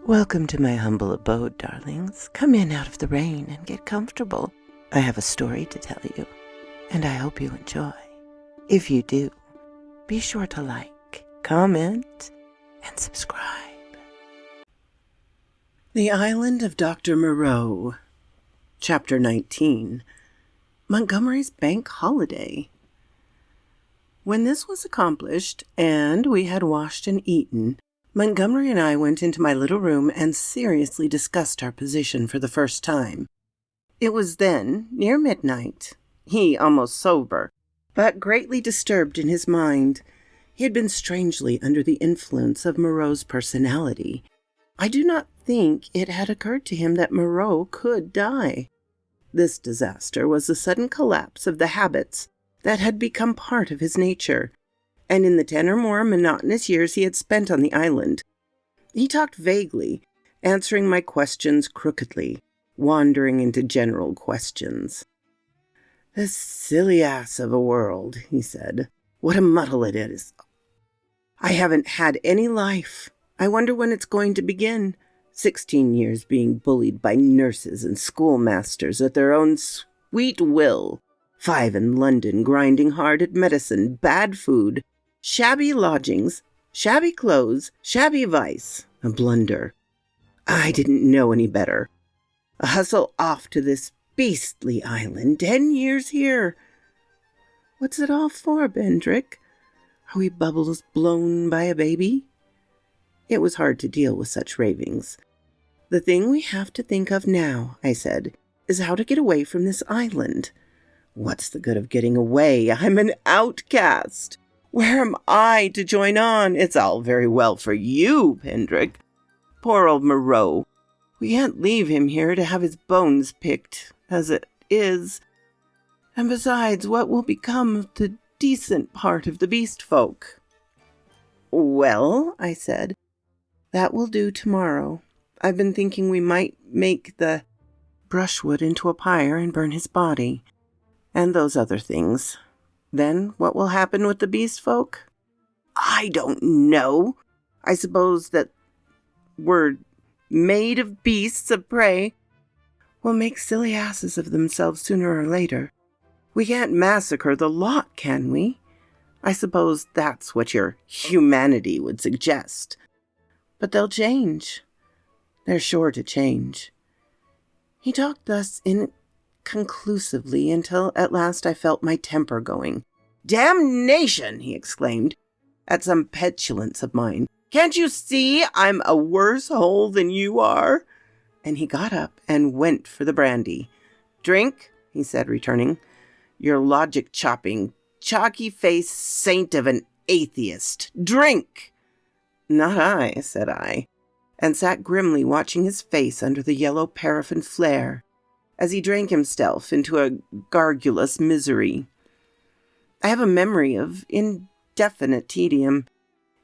Welcome to my humble abode, darlings. Come in out of the rain and get comfortable. I have a story to tell you, and I hope you enjoy. If you do, be sure to like, comment, and subscribe. The Island of Dr. Moreau, Chapter 19, Montgomery's Bank Holiday. When this was accomplished, and we had washed and eaten, Montgomery and I went into my little room and seriously discussed our position for the first time. It was then near midnight, he almost sober, but greatly disturbed in his mind. He had been strangely under the influence of Moreau's personality. I do not think it had occurred to him that Moreau could die. This disaster was the sudden collapse of the habits that had become part of his nature, and in the 10 or more monotonous years he had spent on the island. He talked vaguely, answering my questions crookedly, wandering into general questions. "This silly ass of a world," he said. "What a muddle it is. I haven't had any life. I wonder when it's going to begin. 16 years being bullied by nurses and schoolmasters at their own sweet will. 5 in London grinding hard at medicine, bad food, shabby lodgings, shabby clothes, shabby vice. A blunder. I didn't know any better. A hustle off to this beastly island, 10 years here. What's it all for, Bendrick? Are we bubbles blown by a baby?" It was hard to deal with such ravings. "The thing we have to think of now," I said, "is how to get away from this island." "What's the good of getting away? I'm an outcast. Where am I to join on? It's all very well for you, Pendrick. Poor old Moreau. We can't leave him here to have his bones picked, as it is. And besides, what will become of the decent part of the beast folk?" "Well," I said, "that will do tomorrow. I've been thinking we might make the brushwood into a pyre and burn his body, and those other things. Then what will happen with the beast folk? I don't know. I suppose that we're made of beasts of prey will make silly asses of themselves sooner or later. We can't massacre the lot, can we? I suppose that's what your humanity would suggest. But they'll change. They're sure to change." He talked thus inconclusively until at last I felt my temper going. "Damnation!" he exclaimed, at some petulance of mine. "Can't you see I'm a worse hole than you are?" And he got up and went for the brandy. "Drink," he said, returning. "Your logic-chopping, chalky-faced saint of an atheist. Drink!" "Not I," said I, and sat grimly watching his face under the yellow paraffin flare as he drank himself into a garrulous misery. I have a memory of indefinite tedium.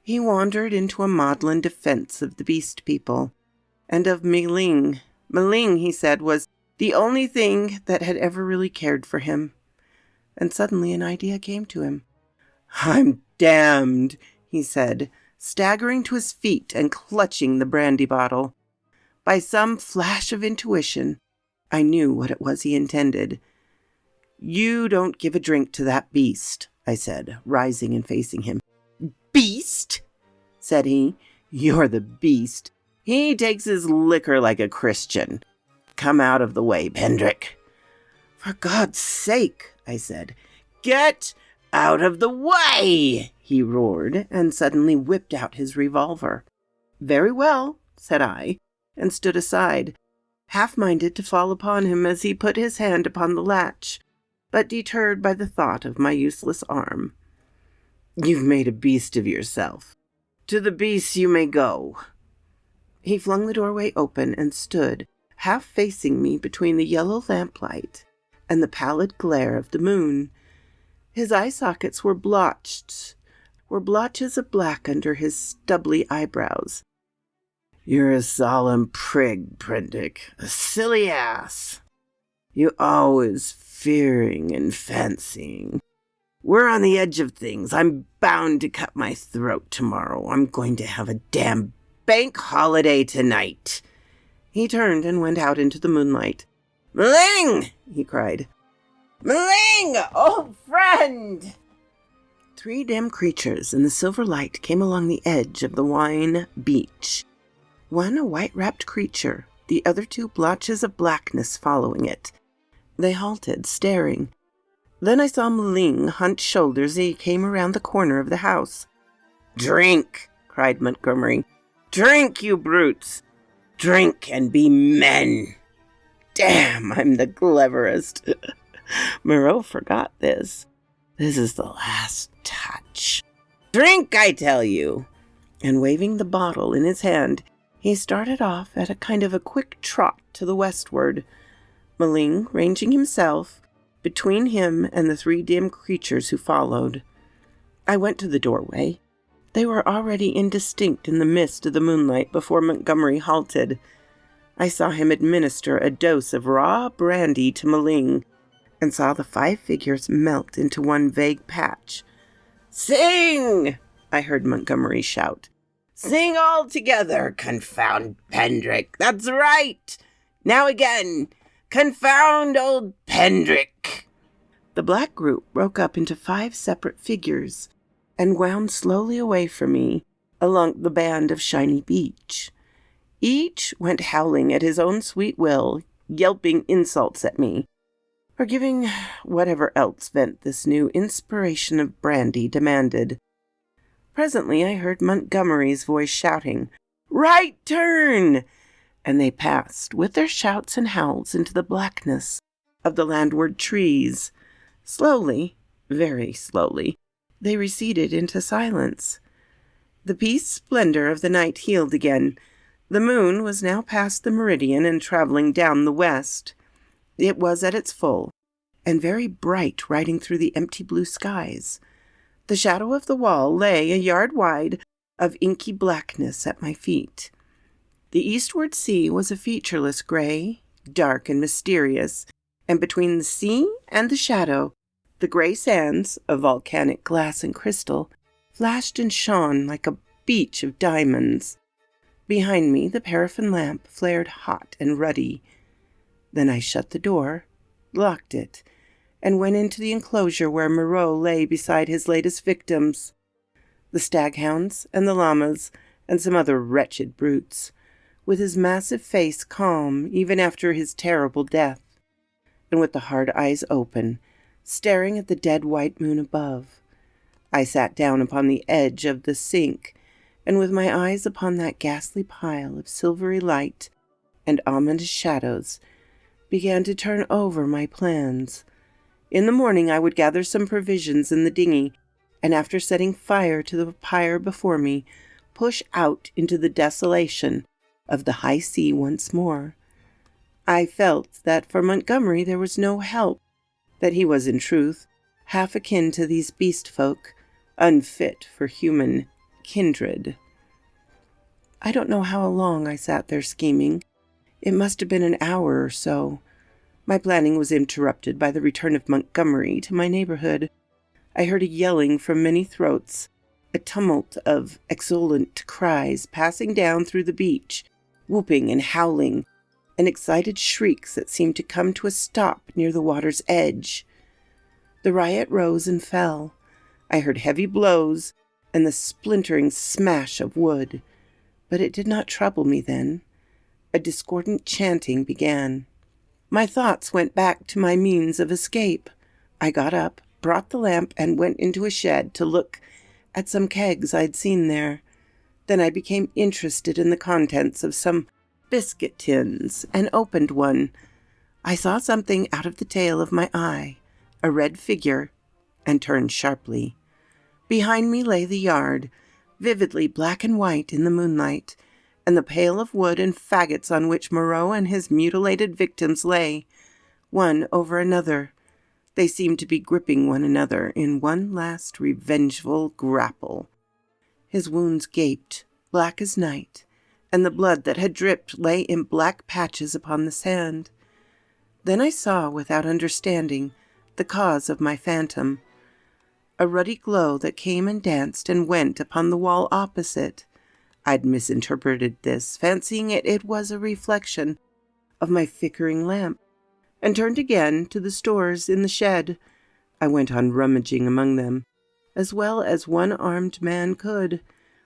He wandered into a maudlin defense of the beast people, and of Mei-ling. Mei-ling, he said, was the only thing that had ever really cared for him. And suddenly an idea came to him. "I'm damned," he said, staggering to his feet and clutching the brandy bottle. By some flash of intuition, I knew what it was he intended. "You don't give a drink to that beast," I said, rising and facing him. "Beast?" said he. "You're the beast. He takes his liquor like a Christian. Come out of the way, Pendrick." "For God's sake," I said. "Get out of the way!" he roared, and suddenly whipped out his revolver. "Very well," said I, and stood aside, half-minded to fall upon him as he put his hand upon the latch, but deterred by the thought of my useless arm. "You've made a beast of yourself. To the beasts you may go." He flung the doorway open and stood, half facing me between the yellow lamplight and the pallid glare of the moon. His eye sockets were blotches of black under his stubbly eyebrows. "You're a solemn prig, Prendick, a silly ass. You always fearing and fancying. We're on the edge of things. I'm bound to cut my throat tomorrow. I'm going to have a damn bank holiday tonight." He turned and went out into the moonlight. "Mling!" he cried. "Mling, old friend!" 3 dim creatures in the silver light came along the edge of the wine beach. One a white-wrapped creature, the other 2 blotches of blackness following it. They halted, staring. Then I saw Mling hunch shoulders as he came around the corner of the house. "Drink!" cried Montgomery. "Drink, you brutes! Drink and be men! Damn, I'm the cleverest." Moreau forgot this. "This is the last touch. Drink, I tell you!" And waving the bottle in his hand, he started off at a kind of a quick trot to the westward, Mling ranging himself between him and the 3 dim creatures who followed. I went to the doorway. They were already indistinct in the mist of the moonlight before Montgomery halted. I saw him administer a dose of raw brandy to Mling, and saw the 5 figures melt into one vague patch. "Sing!" I heard Montgomery shout. "Sing all together, confound Pendrick! That's right! Now again! Confound old Pendrick!" The black group broke up into 5 separate figures and wound slowly away from me along the band of shiny beach. Each went howling at his own sweet will, yelping insults at me, or giving whatever else vent this new inspiration of brandy demanded. Presently I heard Montgomery's voice shouting, "Right turn!" And they passed with their shouts and howls into the blackness of the landward trees. Slowly, very slowly, they receded into silence. The peace splendor of the night healed again. The moon was now past the meridian and traveling down the west. It was at its full, and very bright riding through the empty blue skies. The shadow of the wall lay a yard wide of inky blackness at my feet. The eastward sea was a featureless gray, dark and mysterious, and between the sea and the shadow, the gray sands, of volcanic glass and crystal, flashed and shone like a beach of diamonds. Behind me, the paraffin lamp flared hot and ruddy. Then I shut the door, locked it, and went into the enclosure where Moreau lay beside his latest victims, the staghounds and the llamas and some other wretched brutes, with his massive face calm even after his terrible death, and with the hard eyes open, staring at the dead white moon above. I sat down upon the edge of the sink, and with my eyes upon that ghastly pile of silvery light and ominous shadows, began to turn over my plans. In the morning I would gather some provisions in the dinghy, and after setting fire to the pyre before me, push out into the desolation of the high sea once more. I felt that for Montgomery there was no help, that he was in truth half akin to these beast folk, unfit for human kindred. I don't know how long I sat there scheming. It must have been an hour or so. My planning was interrupted by the return of Montgomery to my neighborhood. I heard a yelling from many throats, a tumult of exultant cries passing down through the beach, whooping and howling, and excited shrieks that seemed to come to a stop near the water's edge. The riot rose and fell. I heard heavy blows and the splintering smash of wood, but it did not trouble me then. A discordant chanting began. My thoughts went back to my means of escape. I got up, brought the lamp, and went into a shed to look at some kegs I'd seen there. Then I became interested in the contents of some biscuit tins and opened one. I saw something out of the tail of my eye, a red figure, and turned sharply. Behind me lay the yard, vividly black and white in the moonlight, and the pail of wood and faggots on which Moreau and his mutilated victims lay, one over another. They seemed to be gripping one another in one last revengeful grapple. His wounds gaped, black as night, and the blood that had dripped lay in black patches upon the sand. Then I saw, without understanding, the cause of my phantom. A ruddy glow that came and danced and went upon the wall opposite. I'd misinterpreted this, fancying it was a reflection of my flickering lamp, and turned again to the stores in the shed. I went on rummaging among them, as well as one armed man could,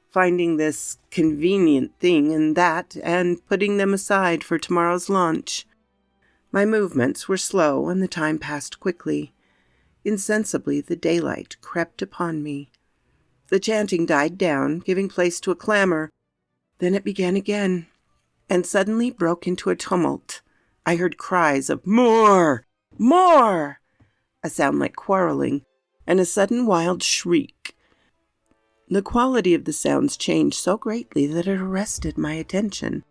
finding this convenient thing and that, and putting them aside for tomorrow's launch. My movements were slow, and the time passed quickly. Insensibly, the daylight crept upon me. The chanting died down, giving place to a clamor. Then it began again, and suddenly broke into a tumult. I heard cries of "More! More!" a sound like quarreling, and a sudden wild shriek. The quality of the sounds changed so greatly that it arrested my attention.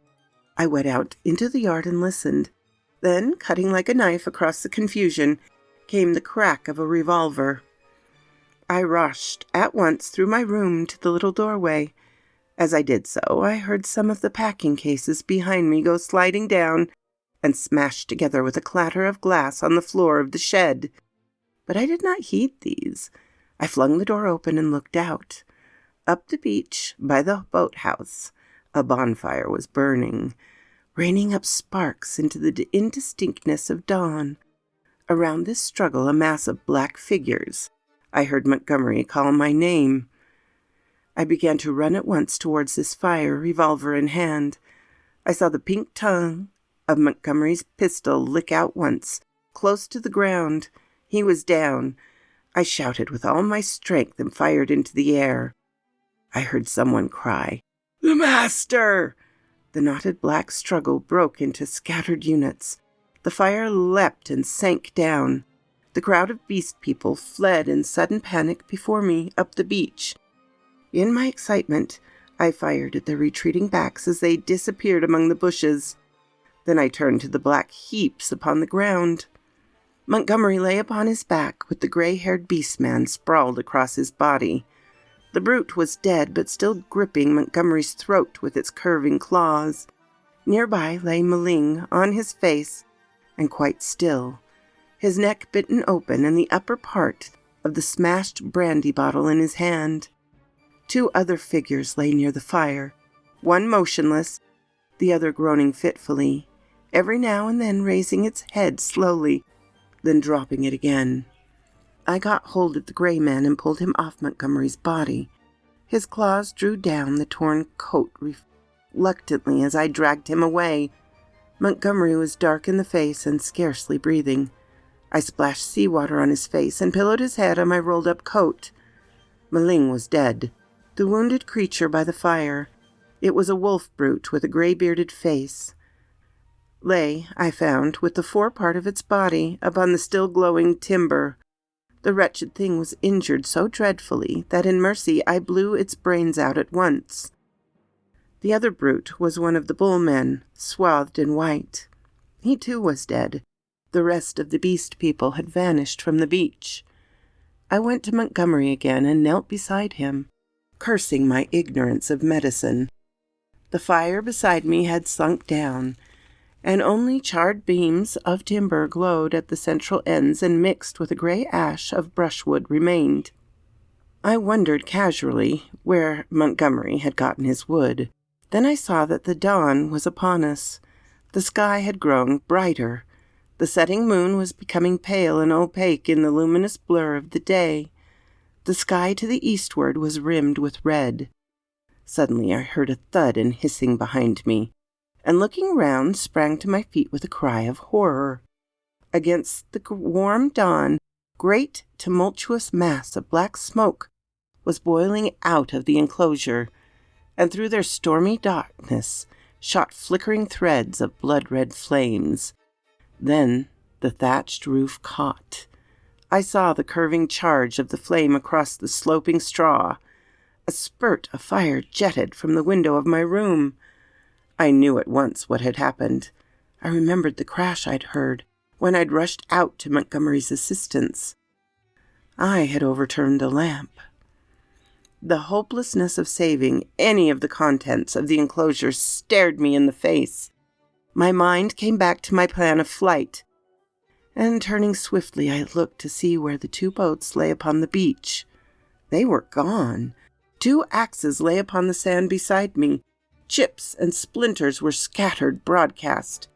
I went out into the yard and listened. Then, cutting like a knife across the confusion, came the crack of a revolver. I rushed at once through my room to the little doorway. As I did so, I heard some of the packing cases behind me go sliding down and smash together with a clatter of glass on the floor of the shed. But I did not heed these. I flung the door open and looked out. Up the beach, by the boathouse, a bonfire was burning, raining up sparks into the indistinctness of dawn. Around this struggle, a mass of black figures. I heard Montgomery call my name. I began to run at once towards this fire, revolver in hand. I saw the pink tongue of Montgomery's pistol lick out once, close to the ground. He was down. I shouted with all my strength and fired into the air. I heard someone cry, "The master!" The knotted black struggle broke into scattered units. The fire leapt and sank down. The crowd of beast people fled in sudden panic before me up the beach. In my excitement, I fired at their retreating backs as they disappeared among the bushes. Then I turned to the black heaps upon the ground. Montgomery lay upon his back, with the gray-haired beast-man sprawled across his body. The brute was dead, but still gripping Montgomery's throat with its curving claws. Nearby lay Maling, on his face, and quite still, his neck bitten open and the upper part of the smashed brandy bottle in his hand. 2 other figures lay near the fire, one motionless, the other groaning fitfully, every now and then raising its head slowly, then dropping it again. I got hold of the gray man and pulled him off Montgomery's body. His claws drew down the torn coat reluctantly as I dragged him away. Montgomery was dark in the face and scarcely breathing. I splashed seawater on his face and pillowed his head on my rolled-up coat. Maling was dead, the wounded creature by the fire. It was a wolf brute with a gray-bearded face. Lay, I found, with the forepart of its body upon the still-glowing timber. The wretched thing was injured so dreadfully that in mercy I blew its brains out at once. The other brute was one of the bullmen, swathed in white. He too was dead. The rest of the beast people had vanished from the beach. I went to Montgomery again and knelt beside him, cursing my ignorance of medicine. The fire beside me had sunk down, and only charred beams of timber glowed at the central ends and mixed with a gray ash of brushwood remained. I wondered casually where Montgomery had gotten his wood. Then I saw that the dawn was upon us. The sky had grown brighter. The setting moon was becoming pale and opaque in the luminous blur of the day. The sky to the eastward was rimmed with red. Suddenly I heard a thud and hissing behind me, and looking round sprang to my feet with a cry of horror. Against the warm dawn, great tumultuous mass of black smoke was boiling out of the enclosure, and through their stormy darkness shot flickering threads of blood-red flames. Then the thatched roof caught. I saw the curving charge of the flame across the sloping straw. A spurt of fire jetted from the window of my room. I knew at once what had happened. I remembered the crash I'd heard when I'd rushed out to Montgomery's assistance. I had overturned the lamp. The hopelessness of saving any of the contents of the enclosure stared me in the face. My mind came back to my plan of flight, and turning swiftly, I looked to see where the 2 boats lay upon the beach. They were gone. 2 axes lay upon the sand beside me. Chips and splinters were scattered broadcast,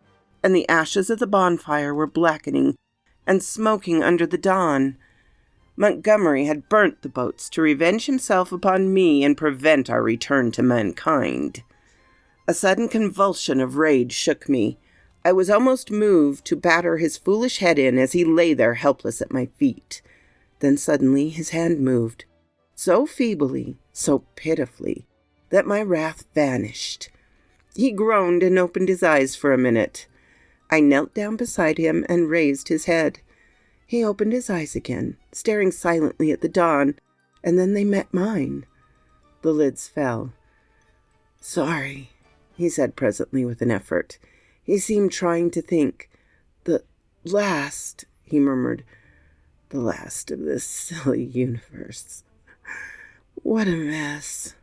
and the ashes of the bonfire were blackening and smoking under the dawn. Montgomery had burnt the boats to revenge himself upon me and prevent our return to mankind. A sudden convulsion of rage shook me. I was almost moved to batter his foolish head in as he lay there helpless at my feet. Then suddenly his hand moved, so feebly, so pitifully, that my wrath vanished. He groaned and opened his eyes for a minute. I knelt down beside him and raised his head. He opened his eyes again, staring silently at the dawn, and then they met mine. The lids fell. "Sorry," he said presently with an effort. He seemed trying to think. "The last," he murmured, "the last of this silly universe. What a mess."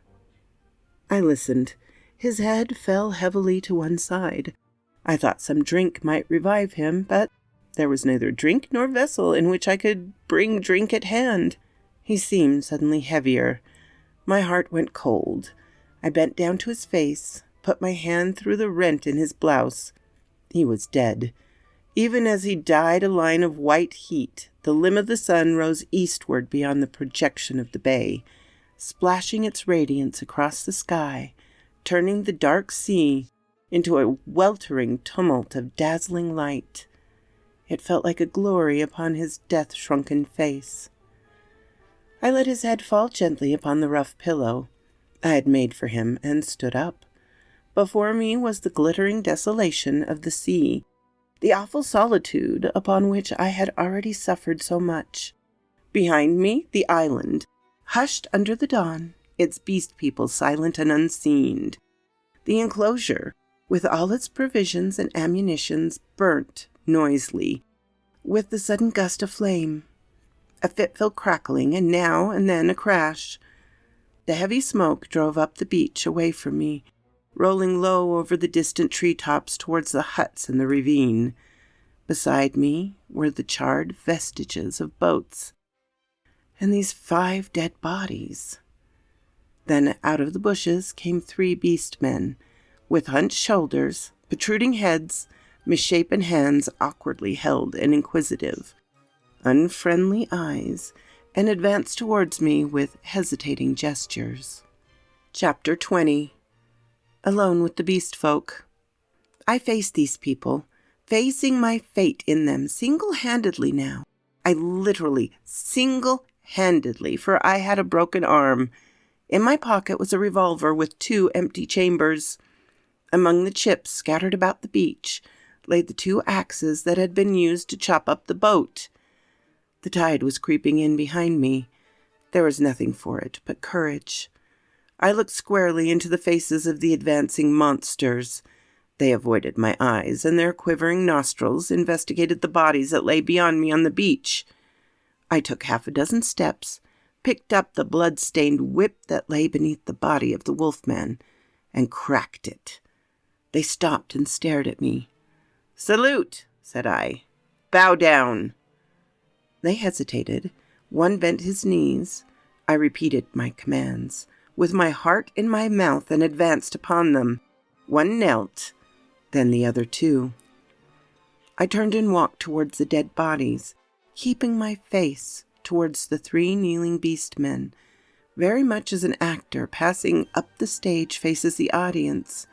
I listened. His head fell heavily to one side. I thought some drink might revive him, but there was neither drink nor vessel in which I could bring drink at hand. He seemed suddenly heavier. My heart went cold. I bent down to his face, put my hand through the rent in his blouse. He was dead. Even as he died, a line of white heat, the limb of the sun, rose eastward beyond the projection of the bay, splashing its radiance across the sky, turning the dark sea into a weltering tumult of dazzling light. It felt like a glory upon his death-shrunken face. I let his head fall gently upon the rough pillow I had made for him and stood up. Before me was the glittering desolation of the sea, the awful solitude upon which I had already suffered so much. Behind me, the island, hushed under the dawn, its beast people silent and unseen. The enclosure, with all its provisions and ammunitions, burnt noisily, with the sudden gust of flame, a fitful crackling, and now and then a crash. The heavy smoke drove up the beach away from me, rolling low over the distant treetops towards the huts in the ravine. Beside me were the charred vestiges of boats, and these 5 dead bodies. Then out of the bushes came 3 beast men, with hunched shoulders, protruding heads, misshapen hands awkwardly held and inquisitive, unfriendly eyes, and advanced towards me with hesitating gestures. Chapter 20. Alone with the beast folk. I faced these people, facing my fate in them single-handedly now. I literally single-handedly, for I had a broken arm. In my pocket was a revolver with 2 empty chambers. Among the chips scattered about the beach lay the 2 axes that had been used to chop up the boat. The tide was creeping in behind me. There was nothing for it but courage. I looked squarely into the faces of the advancing monsters. They avoided my eyes, and their quivering nostrils investigated the bodies that lay beyond me on the beach. I took 6 steps, picked up the blood-stained whip that lay beneath the body of the wolfman, and cracked it. They stopped and stared at me. "Salute," said I. "Bow down." They hesitated. One bent his knees. I repeated my commands, with my heart in my mouth, and advanced upon them. One knelt, then the other 2. I turned and walked towards the dead bodies, keeping my face towards the 3 kneeling beast men, very much as an actor passing up the stage faces the audience.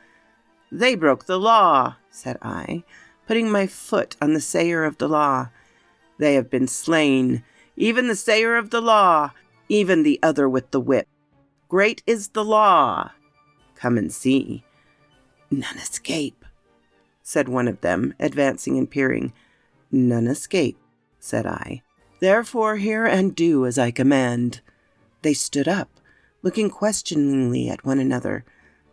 "They broke the law," said I, putting my foot on the sayer of the law. "They have been slain, even the sayer of the law, even the other with the whip. Great is the law. Come and see." "None escape," said one of them, advancing and peering. "None escape," said I. "Therefore hear and do as I command." They stood up, looking questioningly at one another.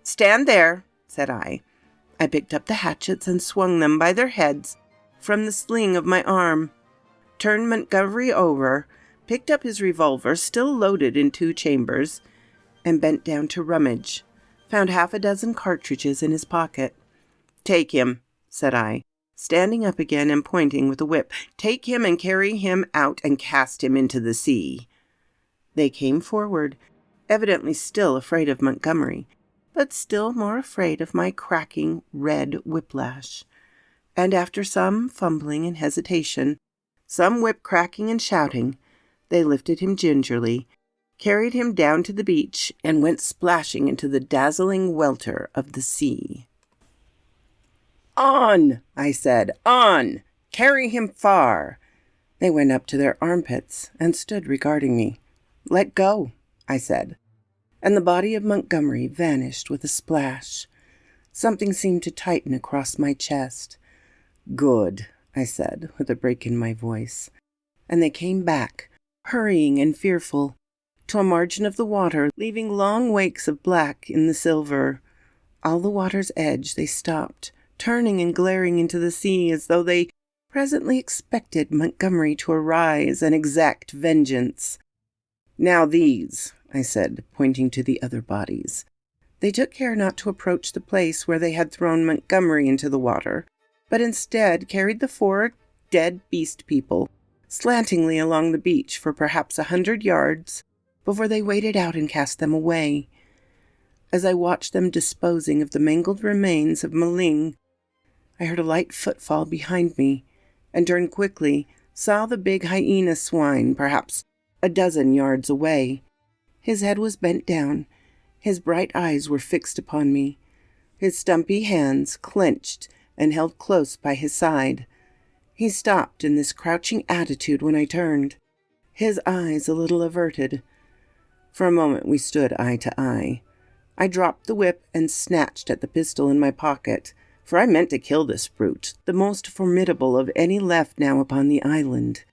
"Stand there," said I. I picked up the hatchets and swung them by their heads from the sling of my arm, turned Montgomery over, picked up his revolver, still loaded in 2 chambers, and bent down to rummage, found 6 cartridges in his pocket. "Take him," said I, standing up again and pointing with the whip. "Take him and carry him out and cast him into the sea." They came forward, evidently still afraid of Montgomery, but still more afraid of my cracking red whiplash. And after some fumbling and hesitation, some whip cracking and shouting, they lifted him gingerly, carried him down to the beach, and went splashing into the dazzling welter of the sea. "On!" I said. "On! Carry him far!" They went up to their armpits and stood regarding me. "Let go," I said, and the body of Montgomery vanished with a splash. Something seemed to tighten across my chest. "Good," I said, with a break in my voice. And they came back, hurrying and fearful, to a margin of the water, leaving long wakes of black in the silver. All the water's edge they stopped, turning and glaring into the sea as though they presently expected Montgomery to arise and exact vengeance. "Now these," I said, pointing to the other bodies. They took care not to approach the place where they had thrown Montgomery into the water, but instead carried the 4 dead beast people slantingly along the beach for perhaps 100 yards before they waded out and cast them away. As I watched them disposing of the mangled remains of Maling, I heard a light footfall behind me, and turned quickly, saw the big hyena swine perhaps a dozen yards away. His head was bent down, his bright eyes were fixed upon me, his stumpy hands clenched and held close by his side. He stopped in this crouching attitude when I turned, his eyes a little averted. For a moment we stood eye to eye. I dropped the whip and snatched at the pistol in my pocket, for I meant to kill this brute, the most formidable of any left now upon the island.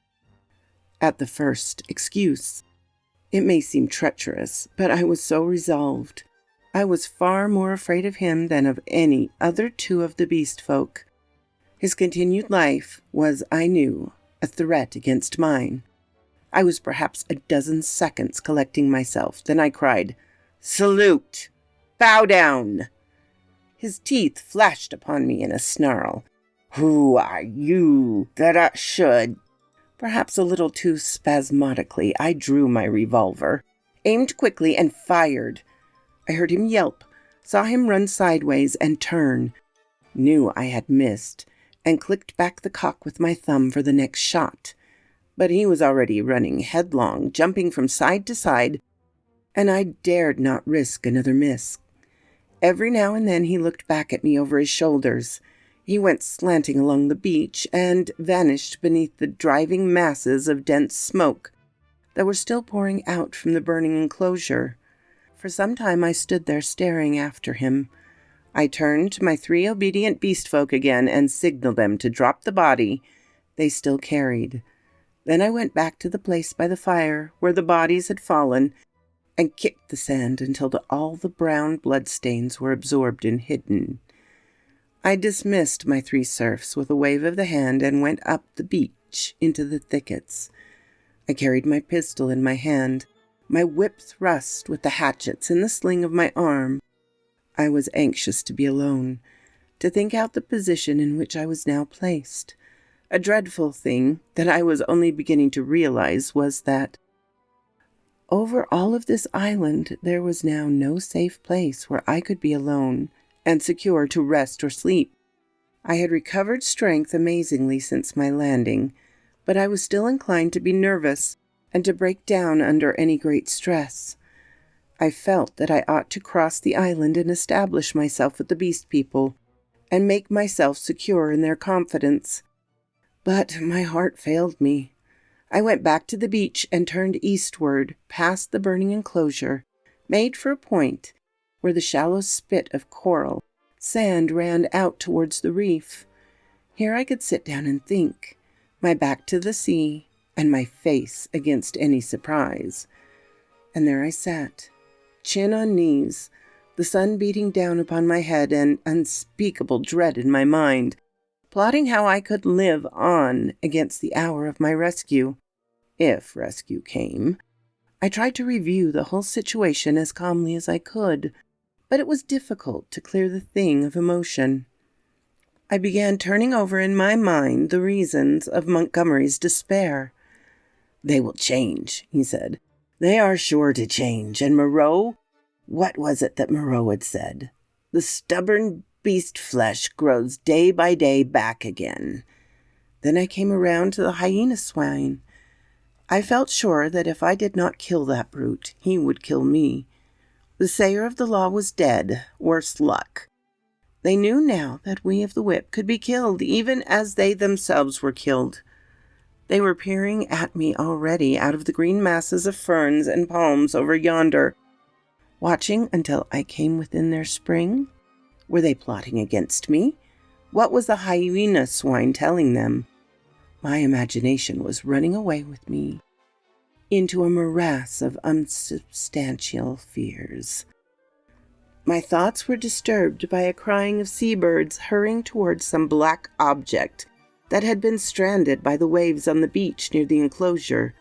At the first excuse, it may seem treacherous, but I was so resolved. I was far more afraid of him than of any other 2 of the beast folk. His continued life was, I knew, a threat against mine. I was perhaps a dozen seconds collecting myself. Then I cried, "Salute! Bow down!" His teeth flashed upon me in a snarl. "Who are you that I should—" Perhaps a little too spasmodically, I drew my revolver, aimed quickly, and fired. I heard him yelp, saw him run sideways and turn, knew I had missed, and clicked back the cock with my thumb for the next shot. But he was already running headlong, jumping from side to side, and I dared not risk another miss. Every now and then he looked back at me over his shoulders. He went slanting along the beach and vanished beneath the driving masses of dense smoke that were still pouring out from the burning enclosure. For some time I stood there staring after him. I turned to my 3 obedient beast folk again and signaled them to drop the body they still carried. Then I went back to the place by the fire where the bodies had fallen and kicked the sand until all the brown bloodstains were absorbed and hidden. I dismissed my 3 serfs with a wave of the hand and went up the beach into the thickets. I carried my pistol in my hand, my whip thrust with the hatchets in the sling of my arm. I was anxious to be alone, to think out the position in which I was now placed. A dreadful thing that I was only beginning to realize was that over all of this island there was now no safe place where I could be alone and secure to rest or sleep. I had recovered strength amazingly since my landing, but I was still inclined to be nervous and to break down under any great stress. I felt that I ought to cross the island and establish myself with the beast people, and make myself secure in their confidence. But my heart failed me. I went back to the beach and turned eastward, past the burning enclosure, made for a point where the shallow spit of coral sand ran out towards the reef. Here I could sit down and think, my back to the sea and my face against any surprise. And there I sat, chin on knees, the sun beating down upon my head and unspeakable dread in my mind, plotting how I could live on against the hour of my rescue, if rescue came. I tried to review the whole situation as calmly as I could, but it was difficult to clear the thing of emotion. I began turning over in my mind the reasons of Montgomery's despair. "They will change," he said. They are sure to change. And Moreau, what was it that Moreau had said? The stubborn beast flesh grows day by day back again. Then I came around to the hyena swine. I felt sure that if I did not kill that brute, he would kill me. The sayer of the law was dead, worse luck. They knew now that we of the whip could be killed, even as they themselves were killed. They were peering at me already out of the green masses of ferns and palms over yonder, watching until I came within their spring. Were they plotting against me? What was the hyena swine telling them? My imagination was running away with me into a morass of unsubstantial fears. My thoughts were disturbed by a crying of seabirds hurrying towards some black object that had been stranded by the waves on the beach near the enclosure.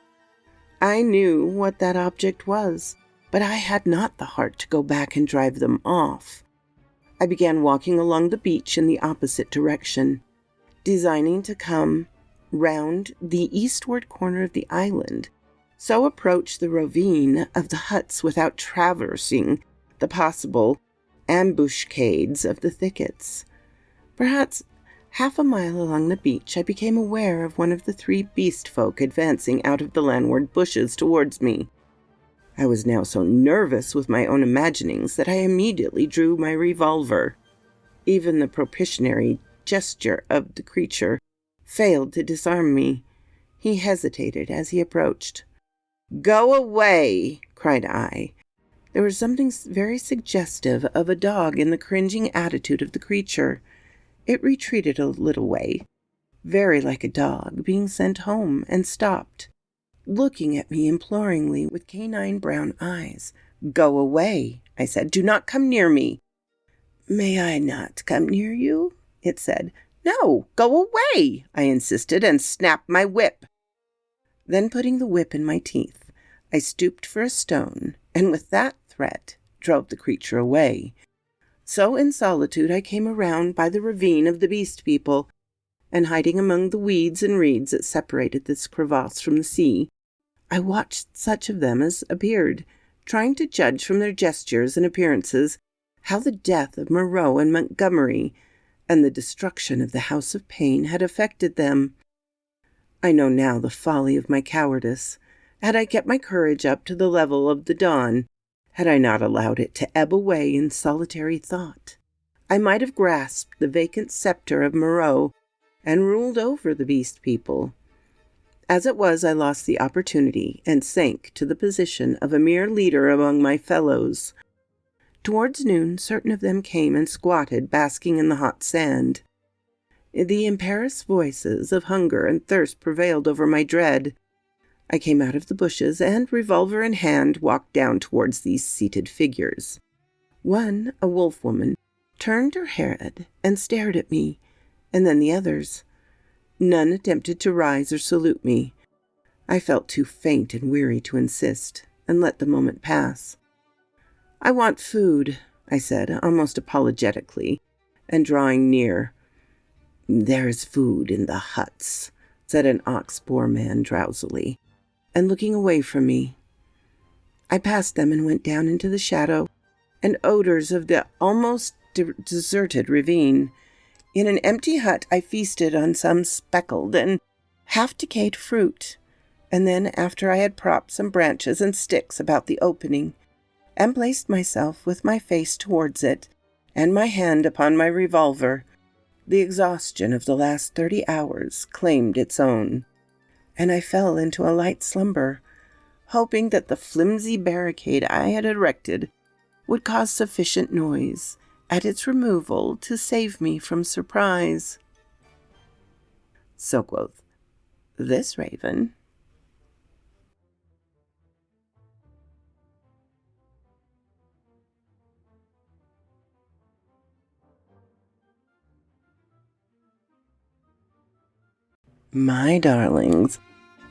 I knew what that object was, but I had not the heart to go back and drive them off. I began walking along the beach in the opposite direction, designing to come round the eastward corner of the island, so approach the ravine of the huts without traversing the possible ambuscades of the thickets. Perhaps half a mile along the beach, I became aware of one of the three beast folk advancing out of the landward bushes towards me. I was now so nervous with my own imaginings that I immediately drew my revolver. Even the propitiatory gesture of the creature failed to disarm me. He hesitated as he approached. "Go away!" cried I. There was something very suggestive of a dog in the cringing attitude of the creature. It retreated a little way, very like a dog being sent home, and stopped, looking at me imploringly with canine brown eyes. "Go away," I said. "Do not come near me." "May I not come near you?" it said. "No, go away," I insisted, and snapped my whip. Then, putting the whip in my teeth, I stooped for a stone, and with that threat drove the creature away. So in solitude I came around by the ravine of the beast people, and hiding among the weeds and reeds that separated this crevasse from the sea, I watched such of them as appeared, trying to judge from their gestures and appearances how the death of Moreau and Montgomery and the destruction of the House of Pain had affected them. I know now the folly of my cowardice. Had I kept my courage up to the level of the dawn, had I not allowed it to ebb away in solitary thought, I might have grasped the vacant scepter of Moreau and ruled over the beast people. As it was, I lost the opportunity and sank to the position of a mere leader among my fellows. Towards noon, certain of them came and squatted, basking in the hot sand. The imperious voices of hunger and thirst prevailed over my dread. I came out of the bushes and, revolver in hand, walked down towards these seated figures. One, a wolf woman, turned her head and stared at me, and then the others. None attempted to rise or salute me. I felt too faint and weary to insist, and let the moment pass. "I want food," I said, almost apologetically, and drawing near. "There is food in the huts," said an ox-boar man drowsily, and looking away from me. I passed them and went down into the shadow and odors of the almost deserted ravine. In an empty hut I feasted on some speckled and half-decayed fruit, and then, after I had propped some branches and sticks about the opening, and placed myself with my face towards it, and my hand upon my revolver, the exhaustion of the last 30 hours claimed its own, and I fell into a light slumber, hoping that the flimsy barricade I had erected would cause sufficient noise at its removal to save me from surprise. So quoth this raven. My darlings,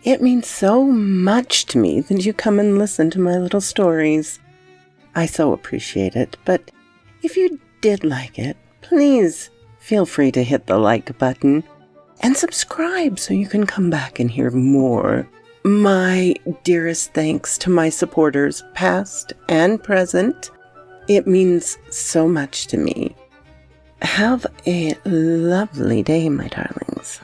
it means so much to me that you come and listen to my little stories. I so appreciate it, but if you did like it, please feel free to hit the like button and subscribe so you can come back and hear more. My dearest thanks to my supporters, past and present. It means so much to me. Have a lovely day, my darlings.